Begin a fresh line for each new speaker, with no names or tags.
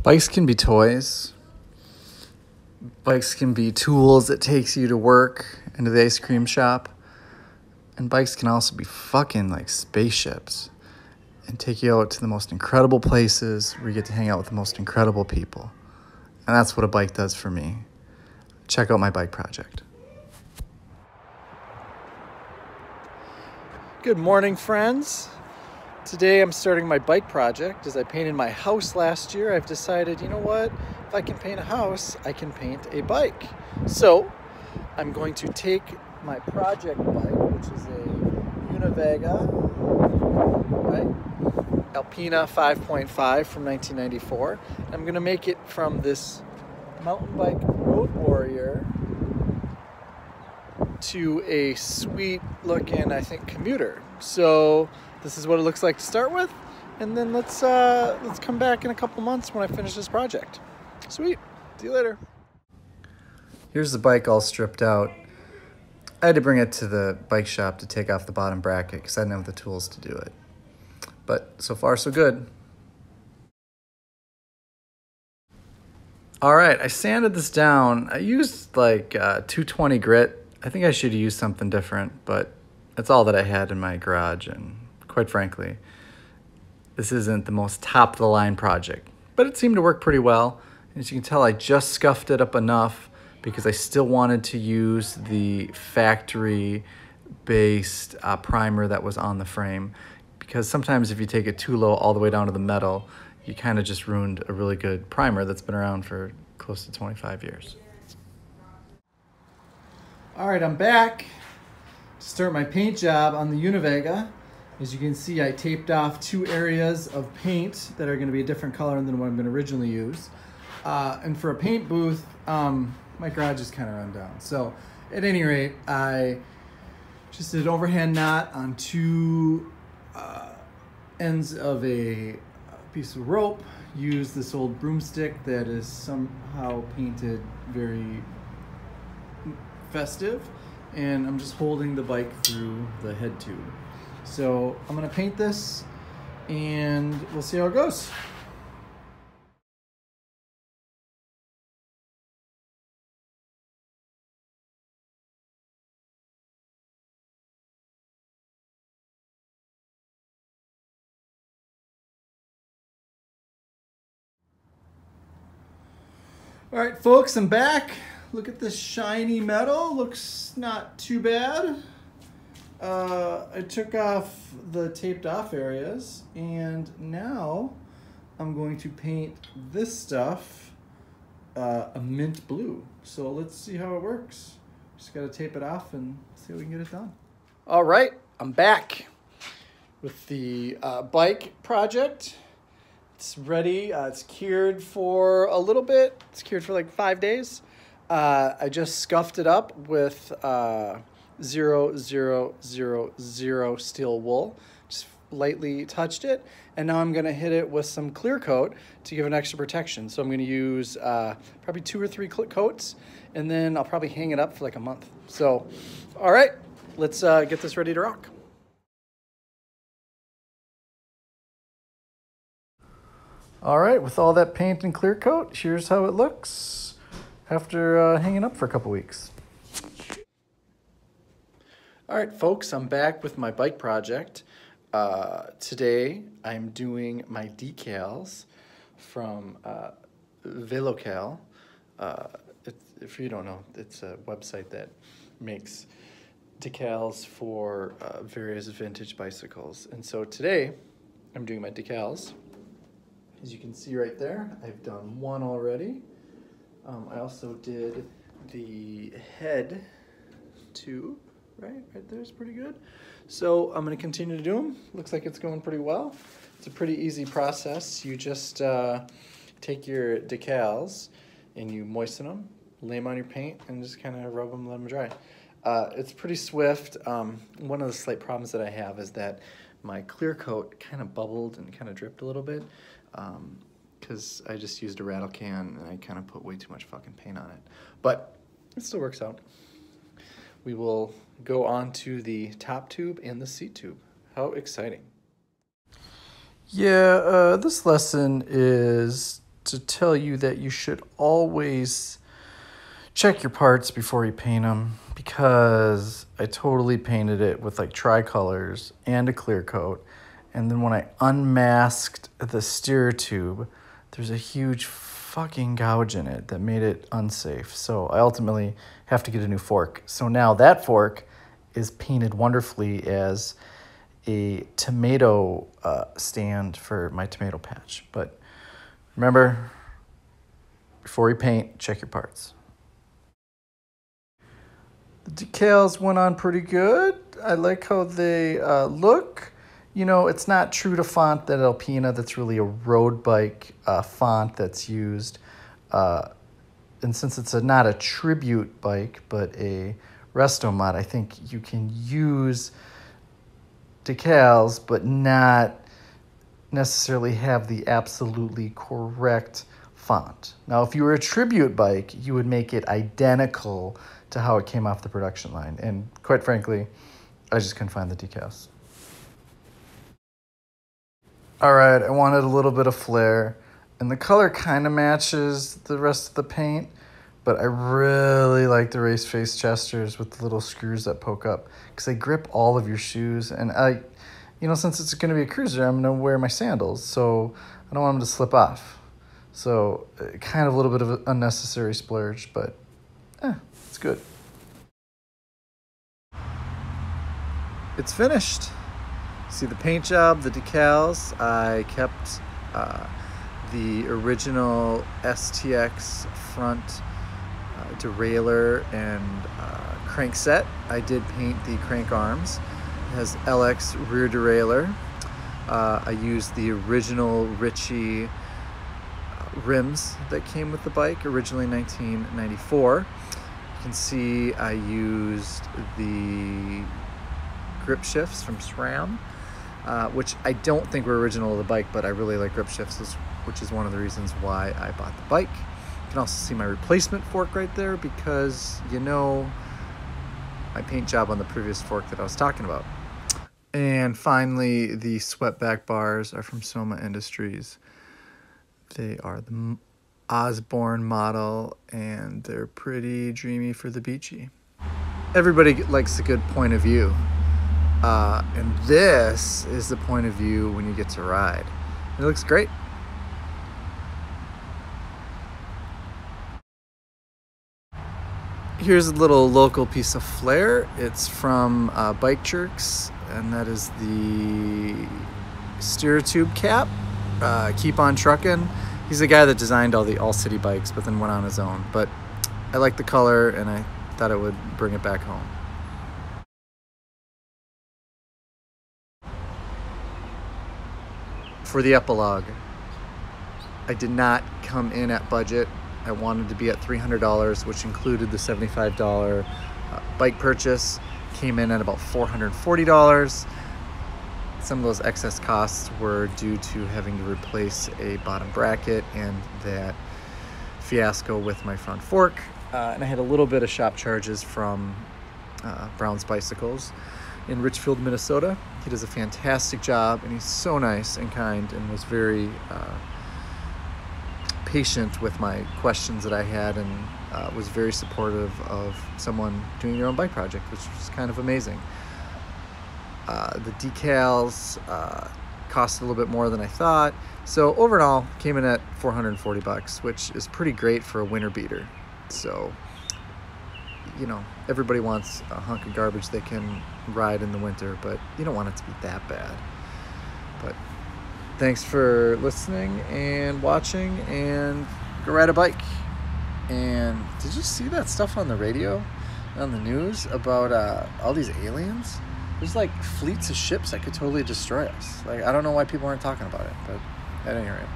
Bikes can be toys. Bikes can be tools that takes you to work and to the ice cream shop. And bikes can also be fucking like spaceships and take you out to the most incredible places where you get to hang out with the most incredible people. And that's what a bike does for me. Check out my bike project. Good morning, friends. Today I'm starting my bike project. As I painted my house last year, I've decided, you know what? If I can paint a house, I can paint a bike. So I'm going to take my project bike, which is a Univega, right? Alpina 5.5 from 1994. I'm going to make it from this mountain bike road warrior to a sweet looking, I think, commuter. So this is what it looks like to start with, and then let's come back in a couple months when I finish this project. Sweet. See you later. Here's the bike all stripped out. I had to bring it to the bike shop to take off the bottom bracket because I didn't have the tools to do it. But so far, so good. All right, I sanded this down. I used like 220 grit. I think I should have used something different, but that's all that I had in my garage, and quite frankly, this isn't the most top-of-the-line project, but it seemed to work pretty well. As you can tell, I just scuffed it up enough because I still wanted to use the factory-based primer that was on the frame, because sometimes if you take it too low all the way down to the metal, you kind of just ruined a really good primer that's been around for close to 25 years. All right, I'm back to start my paint job on the Univega. As you can see, I taped off 2 areas of paint that are going to be a different color than what I'm going to originally use. And for a paint booth, my garage is kind of run down. So at any rate, I just did an overhand knot on 2 ends of a piece of rope, used this old broomstick that is somehow painted very festive, and I'm just holding the bike through the head tube. So I'm gonna paint this and we'll see how it goes. All right, folks, I'm back. Look at this shiny metal. Looks not too bad. I took off the taped off areas, and now I'm going to paint this stuff a mint blue. So let's see how it works. Just gotta tape it off and see if we can get it done. All right, I'm back with the bike project. It's ready. It's cured for a little bit. It's cured for like 5 days. I just scuffed it up with 0000 steel wool. Just lightly touched it. And now I'm going to hit it with some clear coat to give it an extra protection. So I'm going to use probably 2 or 3 coats, and then I'll probably hang it up for like a month. So, all right, let's get this ready to rock. All right, with all that paint and clear coat, here's how it looks after hanging up for a couple weeks. All right, folks, I'm back with my bike project. Today, I'm doing my decals from Velocal. If you don't know, it's a website that makes decals for various vintage bicycles. And so today, I'm doing my decals. As you can see right there, I've done 1 already. I also did the head 2, right there is pretty good. So I'm gonna continue to do them. Looks like it's going pretty well. It's a pretty easy process. You just take your decals and you moisten them, lay them on your paint, and just kind of rub them, let them dry. It's pretty swift. One of the slight problems that I have is that my clear coat kind of bubbled and kind of dripped a little bit. Because I just used a rattle can and I kind of put way too much fucking paint on it. But it still works out. We will go on to the top tube and the seat tube. How exciting. Yeah, this lesson is to tell you that you should always check your parts before you paint them, because I totally painted it with like tricolors and a clear coat. And then when I unmasked the steer tube, there's a huge fucking gouge in it that made it unsafe. So I ultimately have to get a new fork. So now that fork is painted wonderfully as a tomato stand for my tomato patch. But remember, before you paint, check your parts. The decals went on pretty good. I like how they look. You know, it's not true to font that Alpina. That's really a road bike font that's used. And since it's not a tribute bike, but a RestoMod, I think you can use decals, but not necessarily have the absolutely correct font. Now, if you were a tribute bike, you would make it identical to how it came off the production line. And quite frankly, I just couldn't find the decals. All right, I wanted a little bit of flair, and the color kind of matches the rest of the paint, but I really like the race face gestures with the little screws that poke up, because they grip all of your shoes. And since it's going to be a cruiser, I'm going to wear my sandals, so I don't want them to slip off. So kind of a little bit of an unnecessary splurge, but it's good. It's finished. See the paint job, the decals. I kept the original STX front derailleur and crank set. I did paint the crank arms. It has LX rear derailleur. I used the original Ritchie rims that came with the bike, originally 1994. You can see I used the grip shifts from SRAM, which I don't think were original to the bike, but I really like grip shifts, which is one of the reasons why I bought the bike. You can also see my replacement fork right there, because my paint job on the previous fork that I was talking about. And finally, the swept-back bars are from Soma Industries. They are the Osborne model, and they're pretty dreamy for the beachy. Everybody likes a good point of view. And this is the point of view when you get to ride. It looks great. Here's a little local piece of flair. It's from Bike Jerks, and that is the steer tube cap. Keep on trucking. He's the guy that designed all the all-city bikes, but then went on his own. But I like the color, and I thought it would bring it back home. For the epilogue, I did not come in at budget. I wanted to be at $300, which included the $75 bike purchase. Came in at about $440. Some of those excess costs were due to having to replace a bottom bracket and that fiasco with my front fork. And I had a little bit of shop charges from Brown's Bicycles in Richfield, Minnesota. He does a fantastic job, and he's so nice and kind, and was very patient with my questions that I had, and was very supportive of someone doing their own bike project, which was kind of amazing. The decals cost a little bit more than I thought, so overall came in at $440, which is pretty great for a winter beater. So, everybody wants a hunk of garbage they can ride in the winter, but you don't want it to be that bad. But thanks for listening and watching, and go ride a bike. And did you see that stuff on the radio, on the news, about all these aliens? There's like fleets of ships that could totally destroy us. Like, I don't know why people aren't talking about it, but at any rate.